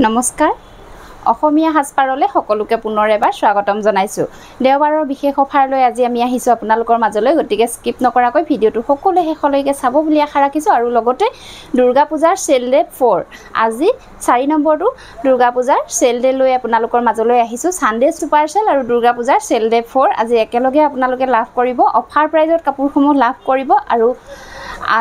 নমস্কাৰ অসমীয়া হাজপাৰলে সকলোকে পুনৰ এবাৰ স্বাগতম জনাইছো দেওবাৰৰ বিশেষ অফাৰ লৈ আজি আমি আহিছো আপোনালোকৰ মাজলৈ গতিকে স্কিপ নকৰাকৈ ভিডিওটো সকলো শেষলৈকে চাব বুলি আশা ৰাখিছো আৰু লগতে দুৰ্গা পূজাৰ সেল ডে 4 আজি 4 নম্বৰটো দুৰ্গা পূজাৰ সেল ডে লৈ আপোনালোকৰ মাজলৈ আহিছো সানডে সুপাৰ সেল আৰু দুৰ্গা পূজাৰ সেল ডে 4 আজি একেলগে আপোনালোকে লাভ কৰিব অফাৰ প্ৰাইজত কাপোৰসমূহ লাভ কৰিব আৰু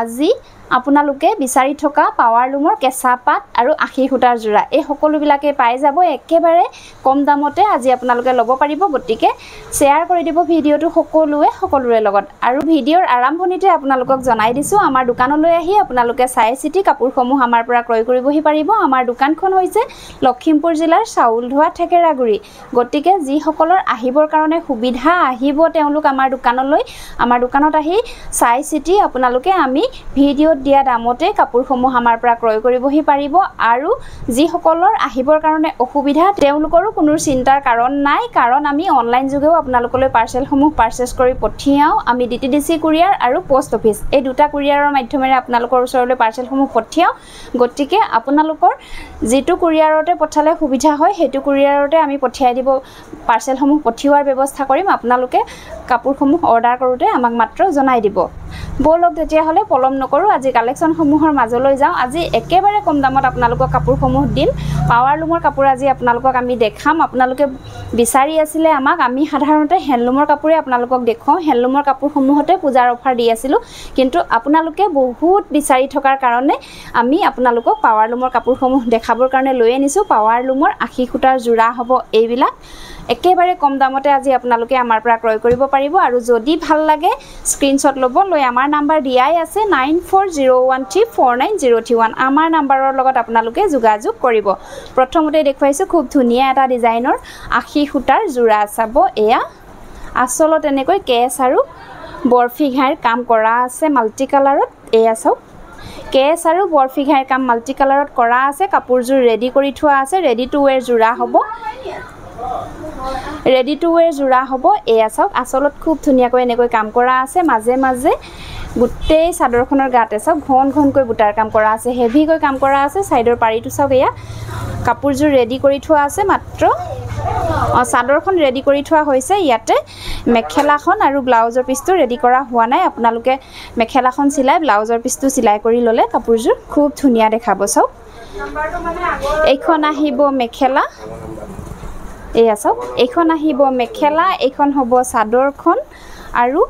আজি আপোনালোকে বিচাৰি থকা পাৱাৰ লুমৰ কেঁচা পাত আৰু আশী সূতাৰ জোৰা এই সকলোবিলাকে পাই যাব একেবাৰে কম দামতে আজি আপোনালোকে ল'ব পাৰিব গতিকে শেয়াৰ কৰি দিব ভিডিওটো সকলোৰে লগত আৰু ভিডিওৰ আৰম্ভণিতে আপোনালোকক জনাই দিছো আমাৰ দোকানলৈ আহি আপোনালোকে চাই চিটি কাপোৰসমূহ আমাৰ পৰা ক্ৰয় কৰিবহি পাৰিব আমাৰ দোকানখন হৈছে লখিমপুৰ জিলাৰ চাউলধোৱা ঠেকেৰাগুৰি গতিকে যি সকলৰ আহিবৰ কাৰণে সুবিধা আহিব তেওঁলোক আমাৰ দোকানলৈ আমাৰ দোকানত আহি চাই চিটি আপোনালোকে আমি ভিডিও দিয়া দামতে কাপোৰসমূহ আমাৰ পৰা ক্ৰয় কৰিবহি পাৰিব আৰু যি সকলৰ আহিবৰ কাৰণে অসুবিধা তেওঁলোকৰো কোনো চিন্তাৰ কাৰণ নাই কাৰণ আমি অনলাইন যোগেও আপোনালোকলৈ পাৰ্সেলসমূহ পাৰচেজ কৰি পঠিয়াও আমি ডিটিডিসি কুৰিয়াৰ আৰু পোষ্ট অফিস এই দুটা কুৰিয়াৰৰ মাধ্যমেৰে আপোনালোকৰ ওচৰলৈ পাৰ্সেলসমূহ পঠিয়াও গতিকে আপোনালোকৰ যেটো কুৰিয়াৰতে পঠালে সুবিধা হয় হেতু কুৰিয়াৰতে আমি পঠিয়াই দিব পাৰ্সেলসমূহ পঠিওৱাৰ ব্যৱস্থা কৰিম আপোনালোকে কাপোৰসমূহ অৰ্ডাৰ কৰোতে আমাক মাত্ৰ জনাই দিব বলক তেতিয়া হলে পলম নকৰো আজি কালেকশন সমূহৰ মাজলৈ যাও আজি একেবাৰে কম দামত আপোনালোকক কাপোৰসমূহ দিম পাৱাৰ লুমৰ কাপোৰ আজি আপোনালোকক আমি দেখাম আপোনালোকে বিচাৰি আছিল আমাক আমি সাধাৰণতে হ্যান্ডলুমৰ কাপোৰে আপোনালোকক দেখাও হ্যান্ডলুমৰ কাপোৰসমূহতে পূজাৰ অফাৰ দি আছিলো কিন্তু আপোনালোকে বহুত বিচাৰি থকাৰ কাৰণে আমি আপোনালোকক পাৱাৰ লুমৰ কাপোৰসমূহ দেখাবৰ কাৰণে লৈ আনিছো পাৱাৰ লুমৰ আশী সূতাৰ জোৰা হ'ব এইবিলাক একেবাৰে কম দামতে আজি আপোনালোকে আমাৰ পৰা ক্ৰয় কৰিব পাৰিব আৰু যদি ভাল লাগে স্ক্ৰিনশ্বট ল'ব লৈ আমাৰ নাম্বাৰ দিয়াই আছে 9401349031 আমাৰ নাম্বাৰৰ লগত আপোনালোকে যোগাযোগ কৰিব প্ৰথমতে দেখুৱাইছো খুব ধুনিয়া এটা ডিজাইনৰ আশী সূতাৰ জোৰা চাব এয়া আসলত এনেকৈ কেছ আৰু বৰফি ঘাইৰ কাম কৰা আছে মাল্টি কালাৰত এয়া চাওক কেছ আৰু বৰফি ঘাইৰ কাম মাল্টি কালাৰত কৰা আছে কাপোৰজোৰ ৰেডি কৰি থোৱা আছে ৰেডি টু ওয়্যাৰ জোৰা হ'ব ৰেডি টু ওয়্যাৰ জোৰা হ'ব এয়া চাওক আসলত খুব ধুনিয়াকৈ এনেকৈ কাম কৰা আছে মাজে মাজে গুটেই চাদৰখনৰ গাতে চাওক ঘনকৈ বুটাৰ কাম কৰা আছে হেভিকৈ কাম কৰা আছে সাইডৰ পাৰিটো চাওক এয়া কাপোৰজোৰ ৰেডি কৰি থোৱা আছে মাত্ৰ চাদৰখন ৰেডি কৰি থোৱা হৈছে ইয়াতে মেখেলাখন আৰু ব্লাউজৰ পিছটো ৰেডি কৰা হোৱা নাই আপোনালোকে মেখেলাখন সিলাই ব্লাউজৰ পিছটো সিলাই কৰি ললে কাপোৰজোৰ খুব ধুনিয়া দেখাব চাওক এইখন আহিব মেখেলা এয়া চাওক এইখন আহিব মেখেলা এইখন হ'ব চাদৰখন আৰু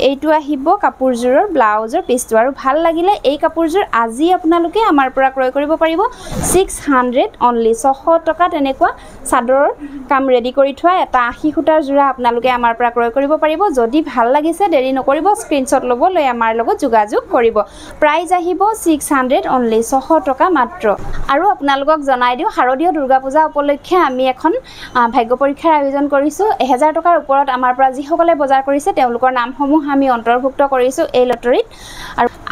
এইটো আহিব কাপোৰজোৰৰ ব্লাউজৰ পিছটো আৰু ভাল লাগিলে এই কাপোৰজোৰ আজি আপোনালোকে আমাৰ পৰা ক্ৰয় কৰিব পাৰিব 600 অনলি 600 টকা তেনেকুৱা চাদৰৰ কাম ৰেডি কৰি থোৱা এটা 80 সূতাৰ জোৰা আপোনালোকে আমাৰ পৰা ক্ৰয় কৰিব পাৰিব যদি ভাল লাগিছে দেৰি নকৰিব স্ক্ৰিনশ্বট ল'ব লৈ আমাৰ লগত যোগাযোগ কৰিব প্ৰাইস আহিব 600 অনলি 600 টকা মাত্ৰ আৰু আপোনালোকক জনাই দিও শাৰদীয় দুৰ্গা পূজা উপলক্ষে আমি এখন ভাগ্য পৰীক্ষাৰ আয়োজন কৰিছো 1000 টকাৰ ওপৰত আমাৰ পৰা যি সকলে বজাৰ কৰিছে তেওঁলোকৰ নামসমূহ আমি অন্তৰ্ভুক্ত কৰিছো এই লটাৰীত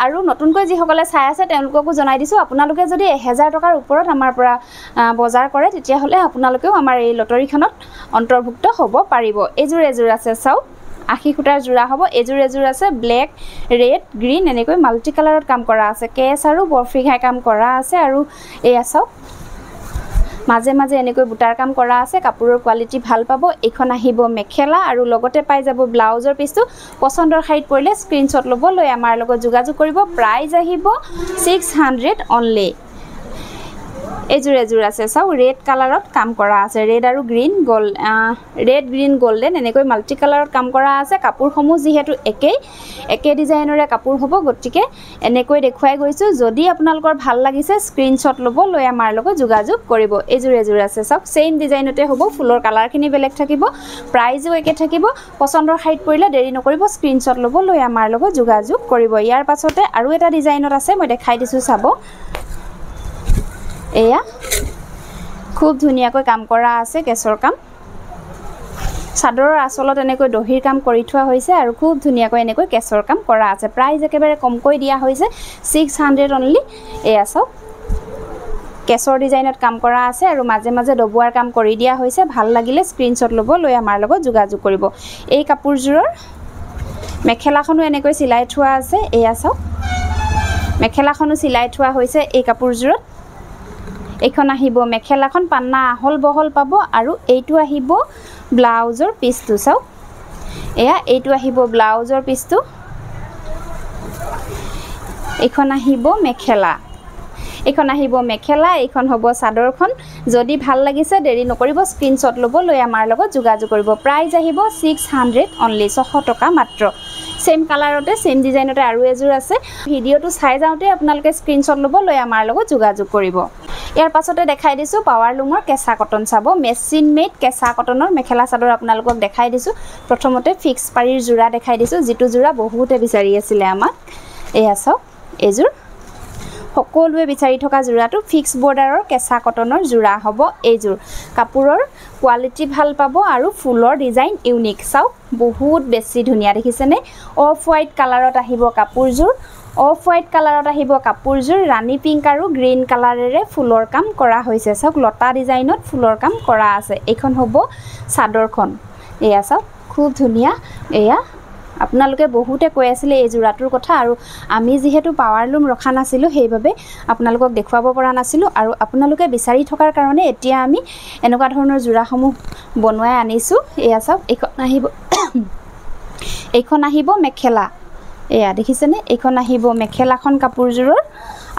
আৰু নতুনকৈ যি সকলে চাই আছে তেওঁলোককো জনাই দিছো আপোনালোকে যদি 1000 টকাৰ ওপৰত আমাৰ পৰা বজাৰ কৰে তেতিয়া হলে আপোনালোকেও আমাৰ এই লটাৰীখনত অন্তৰ্ভুক্ত হ'ব পাৰিব এজোৰ আছে চাও আশী সূতাৰ জোৰা হ'ব এজোৰ আছে ব্ল্যাক ৰেড গ্ৰীন এনেকৈ মাল্টি কালাৰত কাম কৰা আছে কেছ আৰু বৰফি ঘাই কাম কৰা আছে আৰু এয়া চাও মাজে মাজে এনেকৈ বুটাৰ কাম কৰা আছে কাপোৰৰ কোৱালিটি ভাল পাব এখন আহিব মেখেলা আৰু লগতে পাই যাব ব্লাউজৰ পিছটো পছন্দৰ খাইত পৰিলে স্ক্ৰিনশ্বট ল'ব লৈ আমাৰ লগত যোগাযোগ কৰিব প্ৰাইস আহিব 600 অনলি এজোৰ আছে চাও ৰেড কালাৰত কাম কৰা আছে ৰেড আৰু green gold red green golden এনেকৈ মাল্টি কালাৰত কাম কৰা আছে কাপোৰসমূহ যেহেতু একে ডিজাইনৰে কাপোৰ হ'ব গতিকে এনেকৈ দেখুৱাই গৈছো যদি আপোনালোকৰ ভাল লাগিছে স্ক্ৰিনশ্বট ল'ব লৈ আমাৰ লগত যোগাযোগ কৰিব এজোৰ আছে চাওক সেম ডিজাইনতে হ'ব ফুলৰ কালাৰখিনি বেলেগ থাকিব প্ৰাইসও একে থাকিব পছন্দৰ খাইত পৰিলে দেৰি নকৰিব স্ক্ৰিনশ্বট ল'ব লৈ আমাৰ লগত যোগাযোগ কৰিব ইয়াৰ পাছতে আৰু এটা ডিজাইনত আছে মই দেখাই দিছো চাব এয়া খুব ধুনিয়াকৈ কাম কৰা আছে কেছৰ কাম চাদৰৰ আসলত এনেকৈ দহিৰ কাম কৰি থোৱা হৈছে আৰু খুব ধুনিয়াকৈ এনেকৈ কেছৰ কাম কৰা আছে প্ৰাইস একেবাৰে কমকৈ দিয়া হৈছে 600 অনলি এয়া চাওক কেছৰ ডিজাইনত কাম কৰা আছে আৰু মাজে মাজে ডবুৱাৰ কাম কৰি দিয়া হৈছে ভাল লাগিলে স্ক্ৰিনশ্বট ল'ব লৈ আমাৰ লগত যোগাযোগ কৰিব এই কাপোৰজোৰৰ মেখেলাখনো এনেকৈ সিলাই থোৱা আছে এয়া চাওক মেখেলাখনো সিলাই থোৱা হৈছে এই কাপোৰজোৰত এইখন আহিব মেখেলাখন পান্না আহল বহল পাব আৰু এইটো আহিব ব্লাউজৰ পিচটো চাওক এয়া এইটো আহিব ব্লাউজৰ পিচটো এইখন আহিব মেখেলা এইখন আহিব মেখেলা এইখন হ'ব চাদৰখন যদি ভাল লাগিছে দেৰি নকৰিব স্ক্ৰিনশ্বট ল'ব লৈ আমাৰ লগত যোগাযোগ কৰিব প্ৰাইস আহিব 600 অনলি 600 টকা মাত্ৰ সেম কালাৰতে সেম ডিজাইনতে আৰু এজোৰ আছে ভিডিওটো চাই যাওঁতে আপোনালোকে স্ক্ৰিনশ্বট ল'ব লৈ আমাৰ লগত যোগাযোগ কৰিব ইয়াৰ পাছতে দেখাই দিছো পাৱাৰ লুমৰ কেঁচা কটন চাব মেচিন মেড কেঁচা কটনৰ মেখেলা চাদৰ আপোনালোকক দেখাই দিছো প্ৰথমতে ফিক্স পাৰিৰ জোৰা দেখাই দিছো যেটো জোৰা বহুতে বিচাৰি আছিল আমাক এয়া চাওক এজোৰ সকলোৱে বিচাৰি থকা জোৰাটো ফিক্স বৰ্ডাৰৰ কেঁচা কটনৰ জোৰা হ'ব এইজোৰ কাপোৰৰ কোৱালিটি ভাল পাব আৰু ফুলৰ ডিজাইন ইউনিক চাওক বহুত বেছি ধুনিয়া দেখিছেনে অফ হোৱাইট কালাৰত আহিব কাপোৰজোৰ অফ হোৱাইট কালাৰত আহিব কাপোৰজোৰ ৰাণী পিংক আৰু গ্ৰীন কালাৰেৰে ফুলৰ কাম কৰা হৈছে চাওক লতা ডিজাইনত ফুলৰ কাম কৰা আছে এইখন হ'ব চাদৰখন এয়া চাওক খুব ধুনিয়া এয়া আপোনালোকে বহুতে কৈ আছিল এই জোৰাটোৰ কথা আৰু আমি যেহেতু পাৱাৰ লুম ৰখা নাছিলো সেইভাবে আপোনালোকক দেখুৱাব পৰা নাছিলো আৰু আপোনালোকে বিচাৰি থকাৰ কাৰণে এতিয়া আমি এনেকুৱা ধৰণৰ জোৰাসমূহ বনোৱাই আনিছো এয়া চাওক এইখন আহিব মেখেলা এয়া দেখিছেনে এইখন আহিব মেখেলাখন কাপোৰজোৰৰ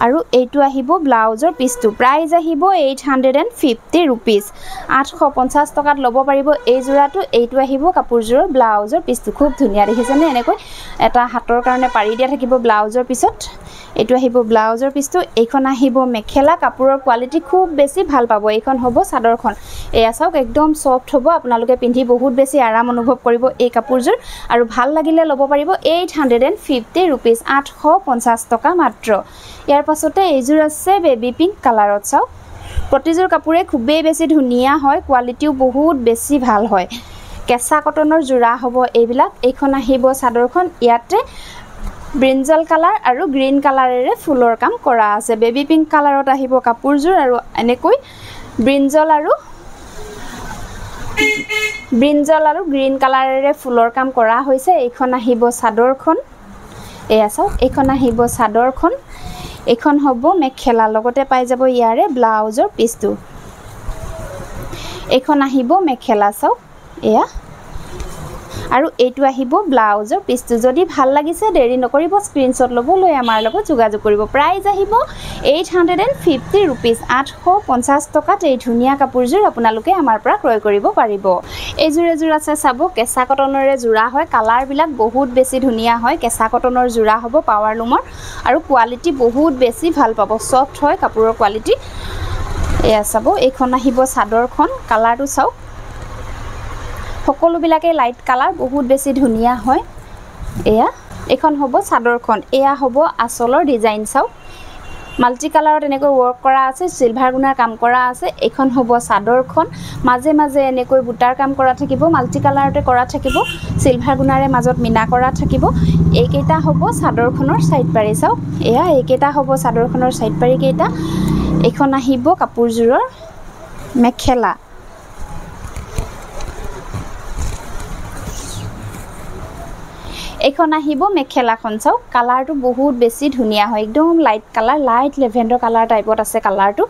আৰু এইটো আহিব ব্লাউজৰ পিচটো প্ৰাইস আহিব 850 रुपीस 850 টকাত ল'ব পাৰিব এই জোৰাটো এইটো আহিব কাপোৰজোৰৰ ব্লাউজৰ পিচটো খুব ধুনিয়া দেখিছেনে এনেকৈ এটা হাতৰ কাৰণে পাৰি দিয়া থাকিব ব্লাউজৰ পিছত এইটো আহিব ব্লাউজৰ পিচটো এইখন আহিব মেখেলা কাপোৰৰ কোৱালিটি খুব বেছি ভাল পাব এইখন হ'ব চাদৰখন এয়া চাওক একদম সফট হ'ব আপোনালোকে পিন্ধি বহুত বেছি আৰাম অনুভৱ কৰিব এই কাপোৰজোৰ আৰু ভাল লাগিলে ল'ব পাৰিব 850 रुपीस 850 টকা মাত্ৰ ইয়াৰ পাছতে এইজোৰ আছে বেবি পিংক কালাৰত চাওক প্ৰতিজোৰ কাপোৰে খুবেই বেছি ধুনিয়া হয় কোৱালিটিও বহুত বেছি ভাল হয় কেঁচা কটনৰ জোৰা হ'ব এইবিলাক এইখন আহিব চাদৰখন ইয়াতে ব্ৰিঞ্জল কালাৰ আৰু গ্ৰীন কালাৰেৰে ফুলৰ কাম কৰা আছে বেবি পিংক কালাৰত আহিব কাপোৰজোৰ আৰু এনেকৈ ব্ৰিঞ্জল আৰু গ্ৰীন কালাৰেৰে ফুলৰ কাম কৰা হৈছে এইখন আহিব চাদৰখন এয়া চাওক এইখন আহিব চাদৰখন এইখন হ'ব মেখেলা লগতে পাই যাব ইয়াৰে ব্লাউজৰ পিচটো এইখন আহিব মেখেলা চাওক এয়া আৰু এইটো আহিব ব্লাউজৰ পিচটো যদি ভাল লাগিছে দেৰি নকৰিব স্ক্ৰিনশ্বট ল'ব লৈ আমাৰ লগত যোগাযোগ কৰিব প্ৰাইস আহিব 850 रुपीस 850 টকাত এই ধুনিয়া কাপোৰজোৰ আপোনালোকে আমাৰ পৰা ক্ৰয় কৰিব পাৰিব এইজোৰ আছে চাব কেঁচা কটনৰে জোৰা হয় কালাৰ বিলাক বহুত বেছি ধুনিয়া হয় কেঁচা কটনৰ জোৰা হ'ব পাৱাৰ লুমৰ আৰু কোৱালিটি বহুত বেছি ভাল পাব সফট হয় কাপোৰৰ কোৱালিটি এয়া চাব এইখন আহিব চাদৰখন কালাৰটো চাওক সকলো বিলাকে লাইট কালাৰ বহুত বেছি ধুনিয়া হয় এয়া এখন হ'ব চাদৰখন এয়া হ'ব আসলৰ ডিজাইন চাওক মাল্টি কালাৰত এনেকৈ ওয়াৰ্ক কৰা আছে সিলভাৰ গুণাৰ কাম কৰা আছে এখন হ'ব চাদৰখন মাজে মাজে এনেকৈ বুটাৰ কাম কৰা থাকিব মাল্টি কালাৰতে কৰা থাকিব সিলভাৰ গুণাৰে মাজত মিনা কৰা থাকিব এইকেইটা হ'ব চাদৰখনৰ সাইড পাৰি চাওক এয়া এইকেইটা হ'ব চাদৰখনৰ সাইড পাৰি কেইটা এখন আহিব কাপোৰজোৰৰ মেখেলা এইখন আহিব মেখেলাখন চাওক কালাৰটো বহুত বেছি ধুনিয়া হয় একদম light colour light lavender colour টাইপত আছে কালাৰটো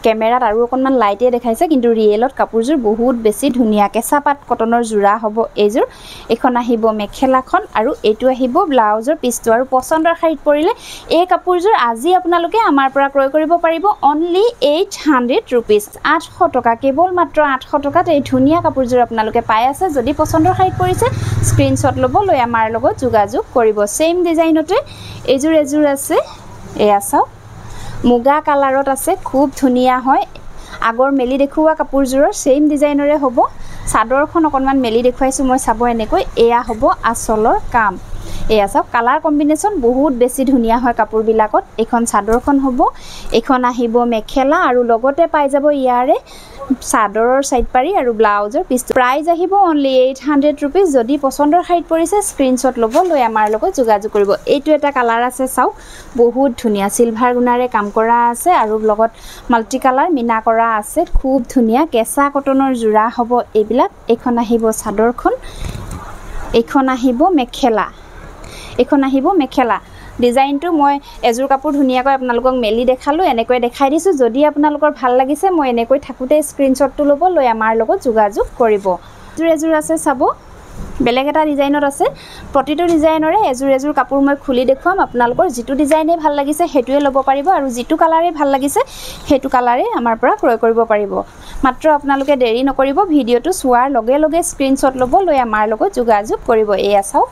কেমেৰাত আৰু অকনমান লাইটে দেখাইছে কিন্তু ৰিয়েলত কাপোৰজোৰ বহুত বেছি ধুনিয়া কেঁচা পাট কটনৰ জোৰা হ'ব এইজোৰ এইখন আহিব মেখেলাখন আৰু এইটো আহিব ব্লাউজৰ পিচটো আৰু পছন্দৰ শাৰীত পৰিলে এই কাপোৰজোৰ আজি আপোনালোকে আমাৰ পৰা ক্ৰয় কৰিব পাৰিব অনলি 800 रुपीस 800 টকা কেৱল মাত্ৰ 800 টকাত এই ধুনিয়া কাপোৰজোৰ আপোনালোকে পাই আছে যদি পছন্দৰ শাৰীত পৰিছে স্ক্ৰিনশ্বট ল'ব লৈ আমাৰ লগত যোগাযোগ কৰিব সেম ডিজাইনতে এজোৰ আছে এয়া চাওক মুগা কালাৰত আছে খুব ধুনিয়া হয় আগৰ মেলি দেখুৱা কাপোৰজোৰৰ সেম ডিজাইনৰে হ'ব চাদৰখন অকনমান মেলি দেখুৱাইছো মই চাব এনেকৈ এয়া হ'ব আসলৰ কাম এয়া চাওক কালাৰ কম্বিনেশ্যন বহুত বেছি ধুনিয়া হয় কাপোৰ বিলাকত এখন চাদৰখন হ'ব এখন আহিব মেখেলা আৰু লগতে পাই যাব ইয়াৰে চাদৰৰ সাইড পাৰি আৰু ব্লাউজৰ পিচ প্ৰাইস আহিব অনলি 800 रुपीस যদি পছন্দৰ শাৰীত পৰিছে স্ক্ৰিনশ্বট ল'ব লৈ আমাৰ লগত যোগাযোগ কৰিব এইটো এটা কালাৰ আছে চাওক বহুত ধুনিয়া সিলভাৰ গুণাৰে কাম কৰা আছে আৰু লগত মাল্টি কালাৰ মিনা কৰা আছে খুব ধুনিয়া কেঁচা কটনৰ জোৰা হ'ব এইবিলাক এখন আহিব চাদৰখন এখন আহিব মেখেলা ডিজাইনটো মই এজোৰ কাপোৰ ধুনীয়াকৈ আপোনালোকক মেলি দেখালোঁ এনেকৈ দেখাই দিছোঁ যদি আপোনালোকৰ ভাল লাগিছে মই এনেকৈ থাকোঁতে স্ক্ৰীনশ্বটটো ল'ব লৈ আমাৰ লগত যোগাযোগ কৰিব এজোৰ আছে চাব বেলেগ এটা ডিজাইনত আছে প্ৰতিটো ডিজাইনৰে এজোৰ কাপোৰ মই খুলি দেখুৱাম আপোনালোকৰ যিটো ডিজাইনে ভাল লাগিছে হেতুৱে ল'ব পাৰিব আৰু যিটো কালাৰে ভাল লাগিছে হেতু কালাৰে আমাৰ পৰা ক্ৰয় কৰিব পাৰিব মাত্ৰ আপোনালোকে দেৰি নকৰিব ভিডিওটো চোৱাৰ লগে লগে স্ক্ৰীনশ্বট ল'ব লৈ আমাৰ লগত যোগাযোগ কৰিব এয়া চাওক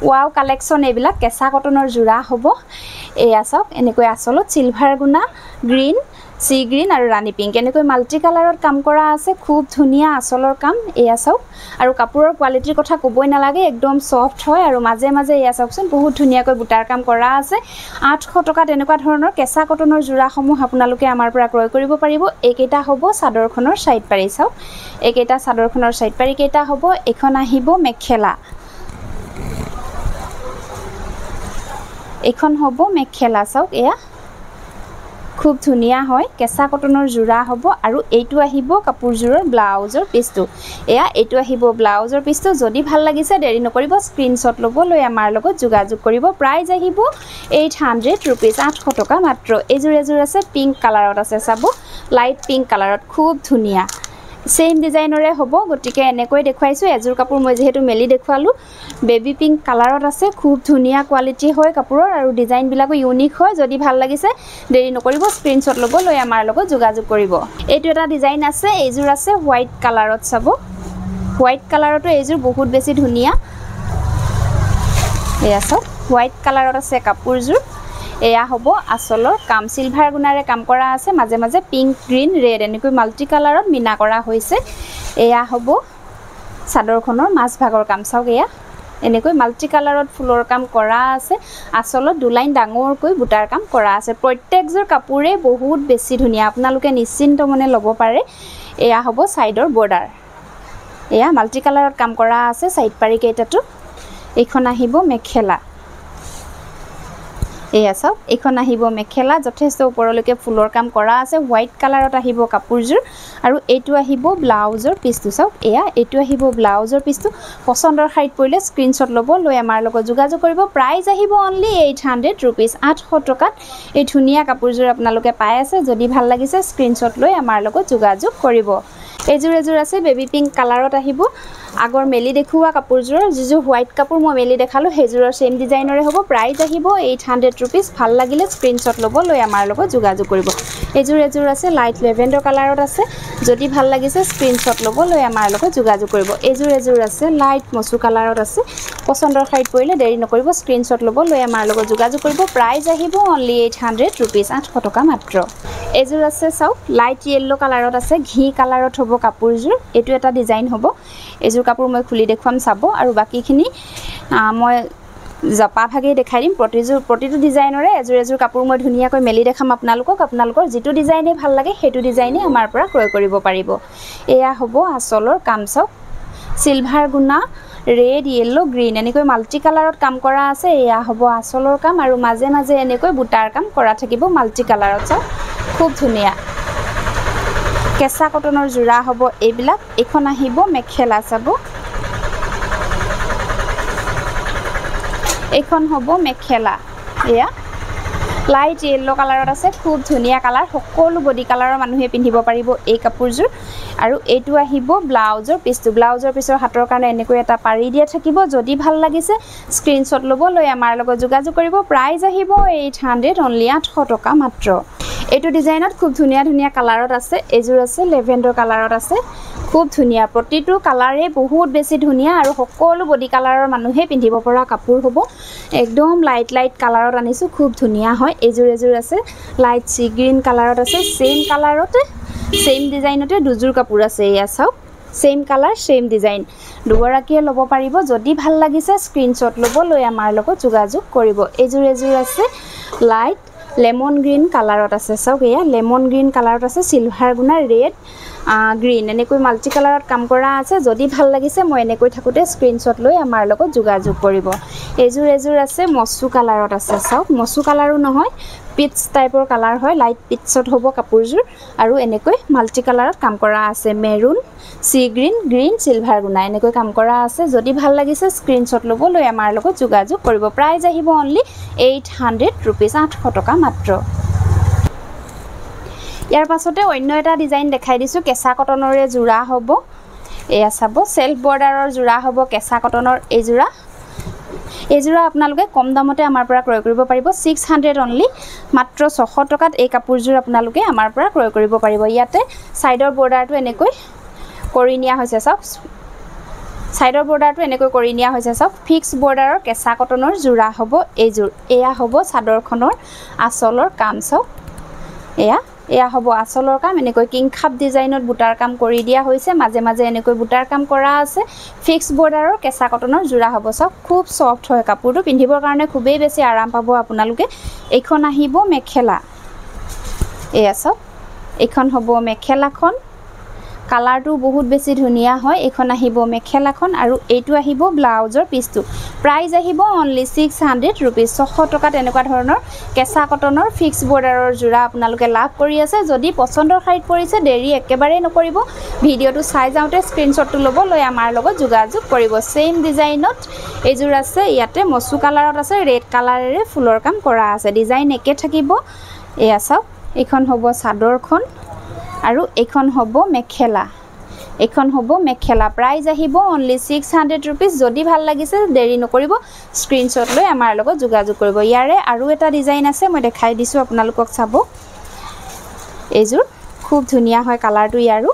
ওয়াও কালেকশ্যন এইবিলাক কেঁচা কটনৰ জোৰা হ'ব এয়া চাওক এনেকৈ আচলত সিলভাৰ গুণা গ্ৰীণ সি গ্ৰীণ আৰু ৰাণী পিংক এনেকৈ মাল্টি কালাৰত কাম কৰা আছে খুব ধুনীয়া আচলৰ কাম এয়া চাওক আৰু কাপোৰৰ কোৱালিটিৰ কথা ক'বই নালাগে একদম সফট হয় আৰু মাজে মাজে এয়া চাওকচোন বহুত ধুনীয়াকৈ বুটাৰ কাম কৰা আছে 800 টকাত এনেকুৱা ধৰণৰ কেঁচা কটনৰ জোৰাসমূহ আপোনালোকে আমাৰ পৰা ক্ৰয় কৰিব পাৰিব এইকেইটা হ'ব চাদৰখনৰ সাইড পাৰি চাওক এইকেইটা চাদৰখনৰ সাইড পাৰি কেইটা হ'ব এখন আহিব মেখেলা এখন হ'ব মেখেলা চাওক এয়া খুব ধুনীয়া হয় কেঁচা কটনৰ জোৰা হ'ব আৰু এইটো আহিব কাপোৰজোৰৰ ব্লাউজৰ পিছটো এয়া এইটো আহিব ব্লাউজৰ পিছটো যদি ভাল লাগিছে দেৰি নকৰিব স্ক্ৰীনশ্বট ল'ব লৈ আমাৰ লগত যোগাযোগ কৰিব প্ৰাইস আহিব 800 रुपीस 800 টকা মাত্ৰ এজোৰ আছে পিংক কালাৰত আছে চাব লাইট পিংক কালাৰত খুব ধুনীয়া सेम डिजाइनरे होबो गटिके এনেকৈ দেখাইছো এজোৰ কাপোৰ মই যেহেতু মেলি দেখালো বেবি পিংক কালাৰত আছে খুব ধুনিয়া কোৱালিটি হয় কাপোৰৰ আৰু ডিজাইন বিলাকো ইউনিক হয় যদি ভাল লাগিছে দেৰি নকৰিব স্ক্ৰিনশ্বট ল'ব লৈ আমাৰ লগত যোগাযোগ কৰিব এইটো এটা ডিজাইন আছে এজোৰ আছে হোৱাইট কালাৰত চাব হোৱাইট কালাৰটো এজোৰ বহুত বেছি ধুনিয়া এয়া সব হোৱাইট কালাৰত আছে কাপোৰজোৰ এয়া হবো আসলৰ কাম সিলভাৰ গুণাৰে কাম কৰা আছে মাজে মাজে পিংক গ্ৰীন ৰেড এনেকৈ মাল্টি কালাৰত মিনা কৰা হৈছে এয়া হবো চাদৰখনৰ মাছ ভাগৰ কাম চাওক এয়া এনেকৈ মাল্টি কালাৰত ফুলৰ কাম কৰা আছে আসলত দু লাইন ডাঙৰকৈ বুটাৰ কাম কৰা আছে প্ৰত্যেকজোৰ কাপোৰে বহুত বেছি ধুনিয়া আপোনালোকে নিশ্চিন্ত মনে ল'ব পাৰে এয়া হবো সাইডৰ বৰ্ডাৰ এয়া মাল্টি কালাৰত কাম কৰা আছে সাইড পাৰি কেইটাটো এখন আহিব মেখেলা এয়া সব এখন আহিব মেখেলা যথেষ্ট ওপৰলৈকে ফুলৰ কাম কৰা আছে হোৱাইট কালাৰত আহিব কাপোৰজোৰ আৰু এইটো আহিব ব্লাউজৰ পিছটো চাওক এয়া এইটো আহিব ব্লাউজৰ পিছটো পছন্দৰ শাৰীত পৰিলে স্ক্ৰিনশ্বট ল'ব লৈ আমাৰ লগত যোগাযোগ কৰিব প্ৰাইস আহিব অনলি 800 रुपीस 800 টকাত এই ধুনিয়া কাপোৰজোৰ আপোনালোকে পাই আছে যদি ভাল লাগিছে স্ক্ৰিনশ্বট লৈ আমাৰ লগত যোগাযোগ কৰিব এজোৰ আছে বেবি পিংক কালাৰত আহিব আগৰ মেলি দেখুৱা কাপোৰজোৰ যিজো হোৱাইট কাপোৰ মই মেলি দেখালো হেজোৰৰ সেম ডিজাইনৰে হ'ব প্ৰাইস আহিব 800 रुपीस ভাল লাগিলে স্ক্ৰিনশ্বট ল'ব লৈ আমাৰ লগত যোগাযোগ কৰিব এজোৰ আছে লাইট লেভেণ্ডাৰ কালাৰত আছে যদি ভাল লাগিছে স্ক্ৰিনশ্বট ল'ব লৈ আমাৰ লগত যোগাযোগ কৰিব এজোৰ আছে লাইট মসু কালাৰত আছে পছন্দৰ শাৰীত পৰিলে দেৰি নকৰিব স্ক্ৰিনশ্বট ল'ব লৈ আমাৰ লগত যোগাযোগ কৰিব প্ৰাইস আহিব অনলি 800 रुपीस 800 টকা মাত্ৰ এজোৰ আছে চাওক লাইট ইয়েলো কালাৰত আছে ঘি কালাৰত হ'ব কাপোৰজোৰ এটো এটা ডিজাইন হ'ব এজোৰ কাপোৰ মই খুলি দেখুৱাম চাব আৰু বাকিখিনি মই জপা ভাগে দেখাই দিম প্ৰতিটো ডিজাইনৰে এজোৰ কাপোৰ মই ধুনিয়াকৈ মেলি দেখাম আপোনালোকৰ যেটো ডিজাইনে ভাল লাগে হেতু ডিজাইনে আমাৰ পৰা ক্ৰয় কৰিব পাৰিব এয়া হ'ব আসলৰ কাম চাওক সিলভাৰ গুণা ৰেড ইয়েলো গ্ৰীন এনেকৈ মাল্টি কালাৰত কাম কৰা আছে এয়া হ'ব আসলৰ কাম আৰু মাজে মাজে এনেকৈ বুটাৰ কাম কৰা থাকিব মাল্টি কালাৰত চাওক খুব ধুনিয়া কেঁচা কটনৰ জোৰা হ'ব এইবিলাক এখন আহিব মেখেলা চাব এখন হ'ব মেখেলা এয়া লাইট ইয়েলো কালাৰত আছে খুব ধুনিয়া কালাৰ সকলো বডি কালাৰৰ মানুহে পিন্ধিব পাৰিব এই কাপোৰজোৰ আৰু এইটো আহিব ব্লাউজৰ পিছৰ হাতৰ কাৰণে এনেকৈ এটা পাৰি দিয়া থাকিব যদি ভাল লাগিছে স্ক্ৰিনশ্বট ল'ব লৈ আমাৰ লগত যোগাযোগ কৰিব প্ৰাইস আহিব 800 অনলি 800 টকা মাত্ৰ এইটো ডিজাইনত খুব ধুনিয়া কালাৰত আছে এজোৰ আছে লেভেণ্ডাৰ কালাৰত আছে খুব ধুনিয়া প্ৰতিটো কালাৰে বহুত বেছি ধুনিয়া আৰু সকলো বডি কালাৰৰ মানুহে পিন্ধিব পৰা কাপোৰ হ'ব একদম লাইট কালাৰত আনিছো খুব ধুনিয়া হয় এজোৰ আছে লাইট সি গ্ৰীন কালাৰত আছে সেম কালাৰতে সেম ডিজাইনতে দুজোৰ কাপোৰ আছে এয়া চাওক সেম কালাৰ সেম ডিজাইন দুগৰাকীয়ে ল'ব পাৰিব যদি ভাল লাগিছে স্ক্ৰিনশ্বট ল'ব লৈ আমাৰ লগত যোগাযোগ কৰিব এজোৰ আছে লাইট লেমন গ্ৰীন কালাৰত আছে চাওক এয়া লেমন গ্ৰীন কালাৰত আছে সিলভাৰ গুণা ৰেড গ্ৰীন এনেকৈ মাল্টি কালাৰত কাম কৰা আছে যদি ভাল লাগিছে মই এনেকৈ থাকোতে স্ক্ৰিনশ্বট লৈ আমাৰ লগত যোগাযোগ কৰিব এজোৰ আছে মসু কালাৰত আছে চাওক মসু কালাৰো নহয় পিটছ টাইপৰ কালাৰ হয় লাইট পিটছত হ'ব কাপোৰযোৰ আৰু এনেকৈ মাল্টি কালাৰত কাম কৰা আছে মেৰুন সি গ্ৰীণ গ্ৰীণ সিলভাৰ গুণা এনেকৈ কাম কৰা আছে যদি ভাল লাগিছে স্ক্ৰিনশ্বট ল'ব লৈ আমাৰ লগত যোগাযোগ কৰিব প্ৰাইস আহিব অনলি 800 रुपीस 800 টকা মাত্ৰ ইয়াৰ পাছতে অন্য এটা ডিজাইন দেখাই দিছো কেঁচা কটনৰে জোৰা হ'ব এয়া চাব সেলফ বৰ্ডাৰৰ জোৰা হ'ব কেঁচা কটনৰ এই জোৰা আপোনালোকে কম দামতে আমাৰ পৰা ক্ৰয় কৰিব পাৰিব 600 অনলি মাত্ৰ 600 টকাত এই কাপোৰজোৰ আপোনালোকে আমাৰ পৰা ক্ৰয় কৰিব পাৰিব ইয়াতে সাইডৰ বৰ্ডাৰটো এনেকৈ কৰি নিয়া হৈছে চাওক সাইডৰ বৰ্ডাৰটো এনেকৈ কৰি নিয়া হৈছে চাওক ফিক্স বৰ্ডাৰৰ কেঁচা কটনৰ জোৰা হ'ব এই জোৰ এয়া হ'ব চাদৰখনৰ আঁচলৰ কাম চাওক এয়া হ'ব আঁচলৰ কাম এনেকৈ কিং খাপ ডিজাইনত বুটাৰ কাম কৰি দিয়া হৈছে মাজে মাজে এনেকৈ বুটাৰ কাম কৰা আছে ফিক্স বৰ্ডাৰৰ কেঁচা কটনৰ জোৰা হ'ব চাওক খুব সফট হয় কাপোৰটো পিন্ধিবৰ কাৰণে খুবেই বেছি আৰাম পাব আপোনালোকে এইখন আহিব মেখেলা এয়া চাওক এইখন হ'ব মেখেলাখন কালাৰটো বহুত বেছি ধুনিয়া হয় এইখন আহিব মেখেলাখন আৰু এইটো আহিব ব্লাউজৰ পিছটো প্ৰাইস আহিব অনলি 600 रुपीस 600 টকাত এনেকুৱা ধৰণৰ কেঁচা কটনৰ ফিক্স বৰ্ডাৰৰ জোৰা আপোনালোকে লাভ কৰি আছে যদি পছন্দৰ খাইত পৰিছে দেৰি একেবাৰে নকৰিব ভিডিওটো চাই যাওঁতে স্ক্ৰিনশ্বটটো ল'ব লৈ আমাৰ লগত যোগাযোগ কৰিব সেম ডিজাইনত এই জোৰ আছে ইয়াতে মসু কালাৰত আছে ৰেড কালাৰেৰে ফুলৰ কাম কৰা আছে ডিজাইন একে থাকিব এয়া চাওক এইখন হ'ব চাদৰখন আৰু এইখন হ'ব মেখেলা প্ৰাইস আহিব অনলি 600 रुपीस যদি ভাল লাগিছে দেৰি নকৰিব স্ক্ৰিনশ্বট লৈ আমাৰ লগত যোগাযোগ কৰিব ইয়াৰে আৰু এটা ডিজাইন আছে মই দেখাই দিছো আপোনালোকক চাব এইজোৰ খুব ধুনিয়া হয় কালাৰটো ইয়াৰো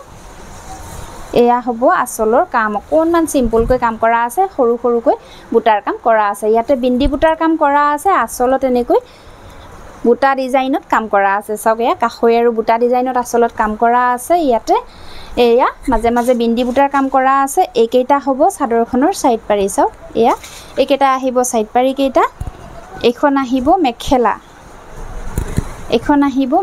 এয়া হ'ব আঁচলৰ কাম অকনমান সিম্পলকৈ কাম কৰা আছে সৰু সৰুকৈ বুটাৰ কাম কৰা আছে ইয়াতে বিন্দি বুটাৰ কাম কৰা আছে আঁচলত এনেকৈ বুটা ডিজাইনত কাম কৰা আছে সব এয়া কাখৈ আৰু বুটা ডিজাইনত আঁচলত কাম কৰা আছে ইয়াতে এয়া মাজে মাজে বিন্দি বুটাৰ কাম কৰা আছে এইকেইটা হ'ব চাদৰখনৰ সাইড পাৰি চাওক এয়া এইকেইটা আহিব সাইড পাৰি কেইটা এইখন আহিব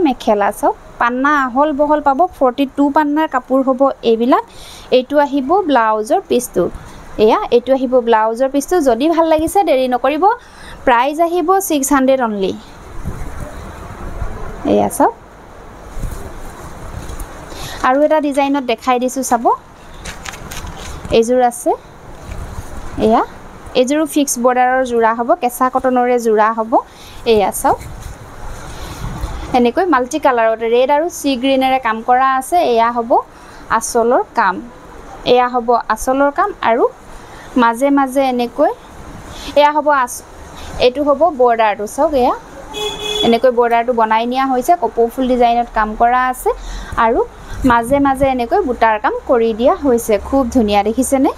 মেখেলা চাওক পান্না আহল বহল পাব 42 পান্নাৰ কাপোৰ হ'ব এইবিলাক এইটো আহিব ব্লাউজৰ পিছটো এয়া এইটো আহিব ব্লাউজৰ পিছটো যদি ভাল লাগিছে দেৰি নকৰিব প্ৰাইস আহিব 600 অনলি এয়া চাওক আৰু এটা ডিজাইনত দেখাই দিছো চাব এইজোৰ আছে এয়া এইজোৰ ফিক্স বৰ্ডাৰৰ জোৰা হ'ব কেঁচা কটনৰে জোৰা হ'ব এয়া চাওক এনেকৈ মাল্টি কালাৰত ৰেড আৰু সি গ্ৰীনেৰে কাম কৰা আছে এয়া হ'ব আঁচলৰ কাম আৰু মাজে মাজে এনেকৈ এয়া হ'ব এইটো হ'ব বৰ্ডাৰটো চাওক এয়া এনেকৈ বৰ্ডাৰটো বনাই নিয়া হৈছে কপৌ ফুল ডিজাইনত কাম কৰা আছে আৰু মাজে মাজে এনেকৈ বুটাৰ কাম কৰি দিয়া হৈছে খুব ধুনিয়া দেখিছেনে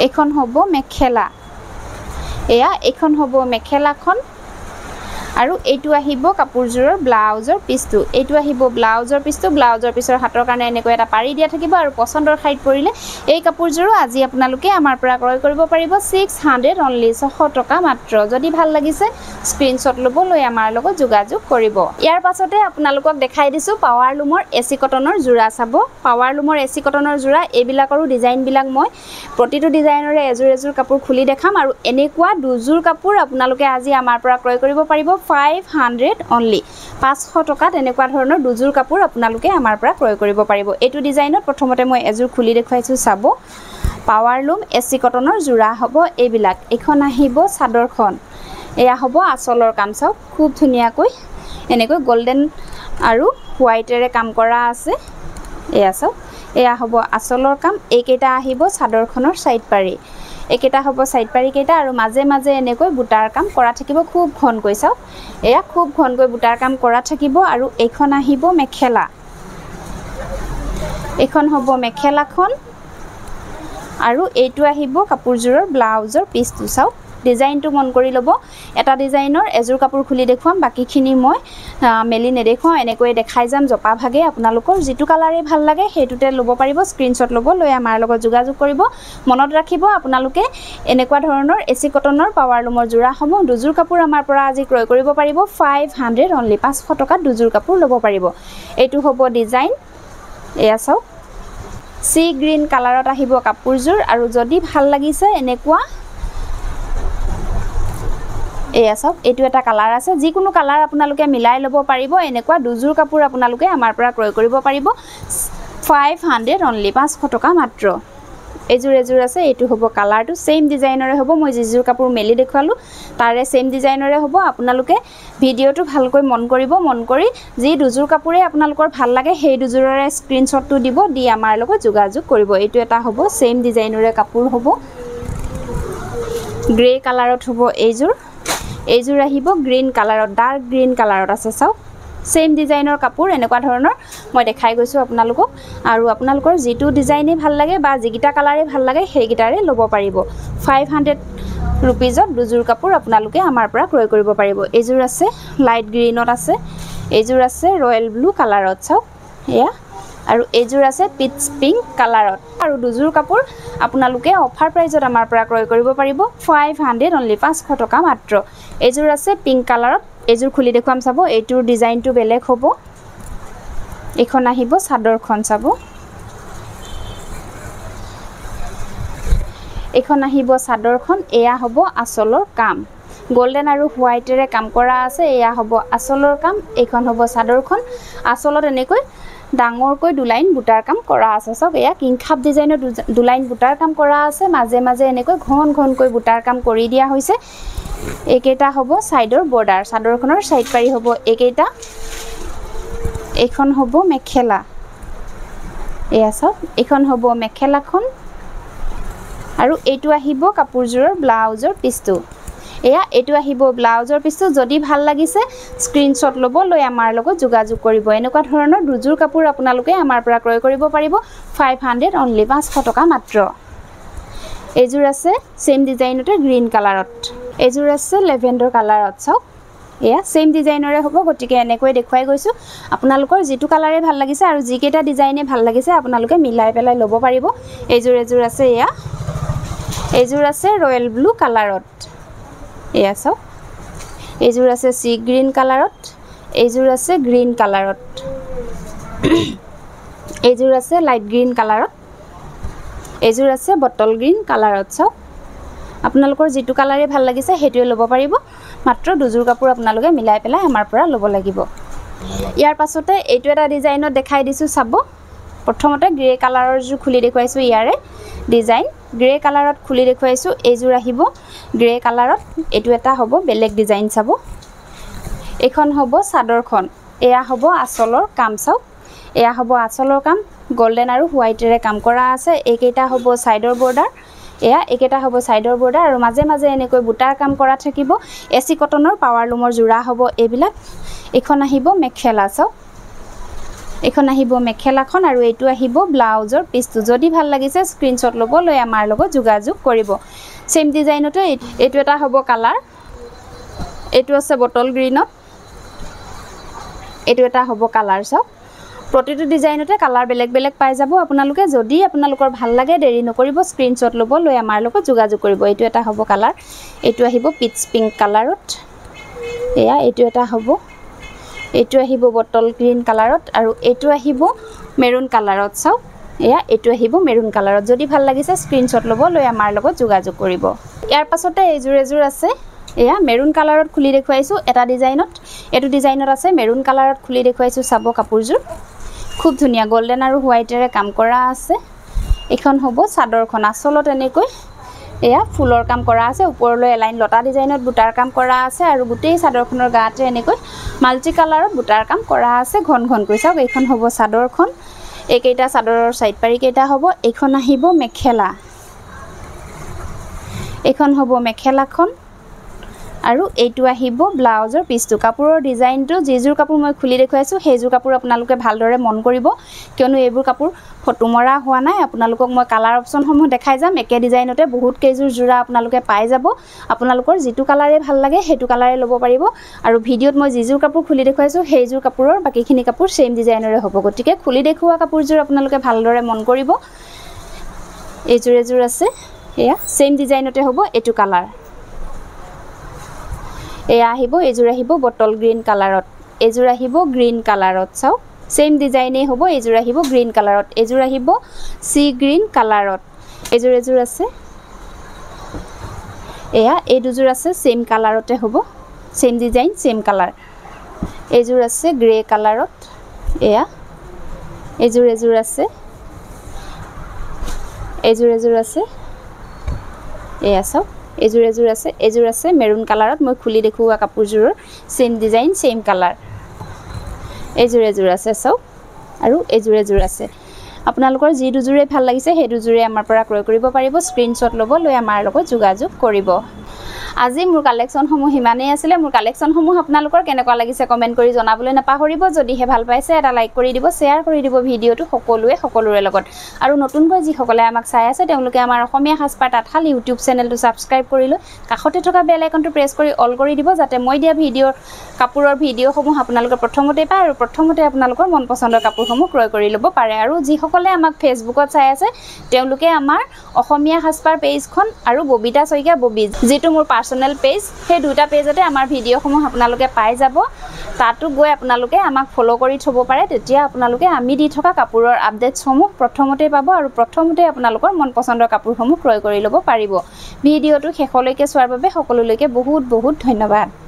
এখন হ'ব মেখেলা এয়া এখন হ'ব মেখেলাখন আৰু এইটো আহিব কাপোৰজোৰৰ ব্লাউজৰ পিছটো এইটো আহিব ব্লাউজৰ পিছৰ হাতৰ কাৰণে এনেকৈ এটা পাৰি দিয়া থাকিব আৰু পছন্দৰ খাইত পৰিলে এই কাপোৰজোৰো আজি আপোনালোকে আমাৰ পৰা ক্ৰয় কৰিব পাৰিব 600 অনলি 600 টকা মাত্ৰ যদি ভাল লাগিছে স্ক্ৰিনশ্বট ল'ব লৈ আমাৰ লগত যোগাযোগ কৰিব ইয়াৰ পাছতে আপোনালোকক দেখাই দিছো পাৱাৰ লুমৰ এসি কটনৰ জোৰা চাব পাৱাৰ লুমৰ এসি কটনৰ জোৰা এইবিলাকৰো ডিজাইন বিলাক মই প্ৰতিটো ডিজাইনৰে এজোৰ কাপোৰ খুলি দেখাম আৰু এনেকুৱা দুজোৰ কাপোৰ আপোনালোকে আজি আমাৰ পৰা ক্ৰয় কৰিব পাৰিব 500 অনলি 500 টকাত এনেকুৱা ধৰণৰ দুজোৰ কাপোৰ আপোনালোকে আমাৰ পৰা ক্ৰয় কৰিব পাৰিব এইটো ডিজাইনত প্ৰথমতে মই এজোৰ খুলি দেখুৱাইছো চাব পাৱাৰ লুম এসি কটনৰ জোৰা হ'ব এইবিলাক এখন আহিব চাদৰখন এয়া হ'ব আঁচলৰ কাম চাওক খুব ধুনিয়াকৈ এনেকৈ গোল্ডেন আৰু হোৱাইটেৰে কাম কৰা আছে এয়া চাওক এয়া হ'ব আঁচলৰ কাম এইকেইটা আহিব চাদৰখনৰ সাইড পাৰি এইকেইটা হ'ব সাইড পাৰি কেইটা আৰু মাজে মাজে এনেকৈ বুটাৰ কাম কৰা থাকিব খুব ঘনকৈ চাওক এয়া খুব ঘনকৈ বুটাৰ কাম কৰা থাকিব আৰু এইখন আহিব মেখেলা এইখন হ'ব মেখেলাখন আৰু এইটো আহিব কাপোৰজোৰৰ ব্লাউজৰ পিছটো চাওক ডিজাইনটো মন কৰি ল'ব এটা ডিজাইনৰ এজোৰ কাপোৰ খুলি দেখুৱাম বাকিখিনি মই মেলি নেদেখুৱাম এনেকৈ দেখাই যাম জপা ভাগে আপোনালোকৰ যিটো কালাৰে ভাল লাগে সেইটোতে ল'ব পাৰিব স্ক্ৰিনশ্বট ল'ব লৈ আমাৰ লগত যোগাযোগ কৰিব মনত ৰাখিব আপোনালোকে এনেকুৱা ধৰণৰ এসি কটনৰ পাৱাৰ লুমৰ জোৰা সমূহ দুজোৰ কাপোৰ আমাৰ পৰা আজি ক্ৰয় কৰিব পাৰিব 500 অনলি 500 টকাত দুজোৰ কাপোৰ ল'ব পাৰিব এইটো হ'ব ডিজাইন এয়া চাওক সি গ্ৰীণ কালাৰত আহিব কাপোৰজোৰ আৰু যদি ভাল লাগিছে এনেকুৱা এয়া চাওক এইটো এটা কালাৰ আছে যিকোনো কালাৰ আপোনালোকে মিলাই ল'ব পাৰিব এনেকুৱা দুযোৰ কাপোৰ আপোনালোকে আমাৰ পৰা ক্ৰয় কৰিব পাৰিব 500 অনলি 500 টকা মাত্ৰ এযোৰ আছে এইটো হ'ব কালাৰটো সেম ডিজাইনৰে হ'ব মই যিযোৰ কাপোৰ মেলি দেখুৱালো তাৰে সেম ডিজাইনৰে হ'ব আপোনালোকে ভিডিওটো ভালকৈ মন কৰি যি দুযোৰ কাপোৰে আপোনালোকৰ ভাল লাগে সেই দুযোৰৰে স্ক্ৰিনশ্বটটো দিব দি আমাৰ লগত যোগাযোগ কৰিব এইটো এটা হ'ব সেম ডিজাইনৰে কাপোৰ হ'ব গ্ৰে কালাৰত হ'ব এইযোৰ আহিব গ্ৰীন কালাৰত ডাৰ্ক গ্ৰীন কালাৰত আছে চাওক সেম ডিজাইনৰ কাপোৰ এনেকুৱা ধৰণৰ মই দেখাই গৈছো আপোনালোকক আৰু আপোনালোকৰ যেটো ডিজাইনে ভাল লাগে বা যিকিটা কালাৰে ভাল লাগে সেইকিটাৰে ল'ব পাৰিব 500 रुपीजत दुजुर कापुर आपनालोके आमार পৰা ক্ৰয় কৰিব পাৰিব এজুৰ আছে লাইট গ্ৰীনত আছে এজুৰ আছে ৰয়েল ব্লু কালাৰত চাও এয়া আৰু এজুৰ আছে পিচ পিংক কালাৰত আৰু দুজুৰ কাপুৰ आपनालोके অফাৰ প্ৰাইজত আমাৰ পৰা ক্ৰয় কৰিব পাৰিব 500 অনলি 500 টকা মাত্ৰ এজুৰ আছে পিংক কালাৰত এজুৰ খুলি দেখুৱাম চাব এইটোৰ ডিজাইনটো বেলেগ হ'ব এখন আহিব চাদৰখন চাব এখন আহিব চাদৰখন এয়া হ'ব আসলৰ কাম গোল্ডেন আৰু হোৱাইটেৰে কাম কৰা আছে এয়া হ'ব আসলৰ কাম এখন হ'ব চাদৰখন আসলত এনেকৈ ডাঙৰকৈ দুলাইন বুটাৰ কাম কৰা আছে সব এয়া কিংখাপ ডিজাইনৰ দুলাইন বুটাৰ কাম কৰা আছে মাজে মাজে এনেকৈ ঘনকৈ বুটাৰ কাম কৰি দিয়া হৈছে একেটা হ'ব সাইডৰ বৰ্ডাৰ চাদৰখনৰ সাইড পাৰি হ'ব একেটা এখন হ'ব মেখেলা এয়া সব এখন হ'ব মেখেলাখন আৰু এটো আহিব কাপোৰজোৰৰ ব্লাউজৰ পিছটো এয়া এটো আহিব ব্লাউজৰ পিছটো যদি ভাল লাগিছে স্ক্ৰিনশ্বট ল'ব লৈ আমাৰ লগত যোগাযোগ কৰিব এনেকুৱা ধৰণৰ দুজোৰ কাপোৰ আপোনালোকে আমাৰ পৰা ক্ৰয় কৰিব পাৰিব 500 অনলি 500 টকা মাত্ৰ এজোৰ আছে সেম ডিজাইনতে গ্ৰীন কালাৰত এজোৰ আছে লেভেণ্ডাৰ কালাৰত চাওক এয়া সেম ডিজাইনৰে হ'ব গটিকে এনেকৈ দেখুৱাই গৈছো আপোনালোকৰ যেটো কালাৰে ভাল লাগিছে আৰু যিকেটা ডিজাইনে ভাল লাগিছে আপোনালোকে মিলাই পেলাই ল'ব পাৰিব এজোৰ আছে এয়া এজুৰ আছে ৰয়েল ব্লু কালাৰত এয়া চাও এজুৰ আছে সি গ্ৰীন কালাৰত এজুৰ আছে গ্ৰীন কালাৰত এজুৰ আছে লাইট গ্ৰীন কালাৰত এজুৰ আছে বটল গ্ৰীন কালাৰত চাও আপোনালোকৰ যেটো কালাৰে ভাল লাগিছে হেতুৱে ল'ব পাৰিব মাত্ৰ দুজোৰ কাপোৰ আপোনালোকে মিলাই পেলাই আমাৰ পৰা ল'ব লাগিব ইয়াৰ পাছতে এইটো এটা ডিজাইনত দেখাই দিছো চাব প্ৰথমতে গ্ৰে কালাৰৰ জু খুলি দেখুৱাইছো ইয়াৰে ডিজাইন গ্ৰে কালাৰত খুলি দেখুৱাইছো এইজোৰ আহিব গ্ৰে কালাৰত এটো এটা হ'ব বেলেগ ডিজাইন চাব এখন হ'ব চাদৰখন এয়া হ'ব আসলৰ কাম চাও এয়া হ'ব আসলৰ কাম গোল্ডেন আৰু হোৱাইটেৰে কাম কৰা আছে একেটা হ'ব সাইডৰ বৰ্ডাৰ এয়া একেটা হ'ব সাইডৰ বৰ্ডাৰ আৰু মাজে মাজে এনেকৈ বুটাৰ কাম কৰা থাকিব এসি কটনৰ পাৱাৰ লুমৰ জোৰা হ'ব এবিলাক এখন আহিব মেখেলা চাও এখন আহিব মেখেলাখন আৰু এটো আহিব ব্লাউজৰ পিছটো যদি ভাল লাগিছে স্ক্ৰিনশ্বট ল'ব লৈ আমাৰ লগত যোগাযোগ কৰিব সেম ডিজাইনতে এটো এটা হ'ব কালাৰ এটো আছে বটল গ্ৰীনত এটো এটা হ'ব কালাৰ চাওক প্ৰতিটো ডিজাইনতে কালাৰ বেলেগ বেলেগ পাই যাব আপোনালোকে যদি আপোনালোকৰ ভাল লাগে দেৰি নকৰিব স্ক্ৰিনশ্বট ল'ব লৈ আমাৰ লগত যোগাযোগ কৰিব এটো এটা হ'ব কালাৰ এটো আহিব পিচ পিংক কালাৰত এয়া এটো এটা হ'ব এটো আহিব বটল গ্ৰীন কালাৰত আৰু এটো আহিব মেৰুন কালাৰত চাও এয়া এটো আহিব মেৰুন কালাৰত যদি ভাল লাগিছে স্ক্ৰিনশ্বট ল'ব লৈ আমাৰ লগত যোগাযোগ কৰিব ইয়াৰ পাছতে এজোৰ আছে এয়া মেৰুন কালাৰত খুলি দেখুৱাইছো এটা ডিজাইনত এটো ডিজাইনত আছে মেৰুন কালাৰত খুলি দেখুৱাইছো চাব কাপোৰজোৰ খুব ধুনিয়া গোল্ডেন আৰু হোৱাইটেৰে কাম কৰা আছে এখন হ'ব চাদৰখন আসলত এনেকৈ এয়া ফুলৰ কাম কৰা আছে ওপৰলৈ এলাইন লতা ডিজাইনত বুটাৰ কাম কৰা আছে আৰু গুটেই চাদৰখনৰ গাতে এনেকৈ মাল্টি কালাৰত বুটাৰ কাম কৰা আছে ঘনকৈ চাওক এইখন হ'ব চাদৰখন একেটা চাদৰৰ সাইড পাৰি কেটা হ'ব এখন আহিব মেখেলা এখন হ'ব মেখেলাখন আৰু এইটো আহিব ব্লাউজৰ পিছটো কাপোৰৰ ডিজাইনটো যেজোৰ কাপোৰ মই খুলি দেখুৱাইছো হেজোৰ কাপোৰ আপোনালোকে ভালদৰে মন কৰিব কিয়নো এইবোৰ কাপোৰ ফটো মৰা হোৱা নাই আপোনালোকক মই কালাৰ অপচন সমূহ দেখাই যাম একে ডিজাইনতে বহুত কেইজোৰ জোৰা আপোনালোকে পাই যাব আপোনালোকৰ যেটো কালাৰে ভাল লাগে হেতু কালাৰে ল'ব পাৰিব আৰু ভিডিওত মই যেজোৰ কাপোৰ খুলি দেখুৱাইছো হেজোৰ কাপোৰৰ বাকিখিনি কাপোৰ সেম ডিজাইনৰে হ'ব গতিকে খুলি দেখুৱা কাপোৰজোৰ আপোনালোকে ভালদৰে মন কৰিব এজোৰ আছে এয়া সেম ডিজাইনতে হ'ব এটো কালাৰ এয়া আহিব এজোৰ আহিব বটল গ্ৰীন কালাৰত এজোৰ আহিব গ্ৰীন কালাৰত চাও সেম ডিজাইনে হ'ব এজোৰ আহিব গ্ৰীন কালাৰত এজোৰ আহিব সি গ্ৰীন কালাৰত এজোৰ আছে এয়া এই দুযোৰ আছে সেম কালাৰতে হ'ব সেম ডিজাইন সেম কালাৰ এইযোৰ আছে গ্ৰে কালাৰত এয়া এইযোৰ আছে এইযোৰ আছে এয়া চাওক এইযোৰ আছে মেৰুন কালাৰত মই খুলি দেখুওৱা কাপোৰযোৰৰ সেম ডিজাইন সেম কালাৰ এইযোৰ আছে চাওক আৰু এইযোৰ আছে আপোনালোকৰ যি দুযোৰে ভাল লাগিছে সেই দুযোৰে আমাৰ পৰা ক্ৰয় কৰিব পাৰিব স্ক্ৰিনশ্বট ল'ব লৈ আমাৰ লগত যোগাযোগ কৰিব আজি মোৰ কালেকশ্যনসমূহ ইমানেই আছিলে মোৰ কালেকশ্যনসমূহ আপোনালোকৰ কেনেকুৱা লাগিছে কমেন্ট কৰি জনাবলৈ নাপাহৰিব যদিহে ভাল পাইছে এটা লাইক কৰি দিব শ্বেয়াৰ কৰি দিব ভিডিঅটো সকলোৰে লগত আৰু নতুনকৈ যিসকলে আমাক চাই আছে তেওঁলোকে আমাৰ অসমীয়া সাজপাৰ তাঁতশাল ইউটিউব চেনেলটো সাবস্ক্ৰাইব কৰি লৈ কাষতে থকা বেল আইকনটো প্ৰেছ কৰি অল কৰি দিব যাতে মই দিয়া কাপোৰৰ ভিডিঅ'সমূহ আপোনালোকে প্ৰথমতে পায় আৰু প্ৰথমতে আপোনালোকৰ মন পছন্দৰ কাপোৰসমূহ ক্ৰয় কৰি ল'ব পাৰে আৰু যিসকলে আমাক ফেচবুকত চাই আছে তেওঁলোকে আমাৰ অসমীয়া সাজপাৰ পেজখন আৰু ববিতা শইকীয়া ববি যেটো মোৰ পাৰ্সোনাল পেজ সেই দুটা পেজতে আমাৰ ভিডিঅ'সমূহ আপোনালোকে পাই যাব তাতো গৈ আপোনালোকে আমাক ফলো কৰি থব পাৰে তেতিয়া আপোনালোকে আমি দি থকা কাপোৰৰ আপডেটসমূহ প্ৰথমতে পাব আৰু প্ৰথমতে আপোনালোকৰ মন পছন্দৰ কাপোৰসমূহ ক্ৰয় কৰি ল'ব পাৰিব ভিডিঅ'টো শেষলৈকে চোৱাৰ বাবে সকলোলৈকে বহুত ধন্যবাদ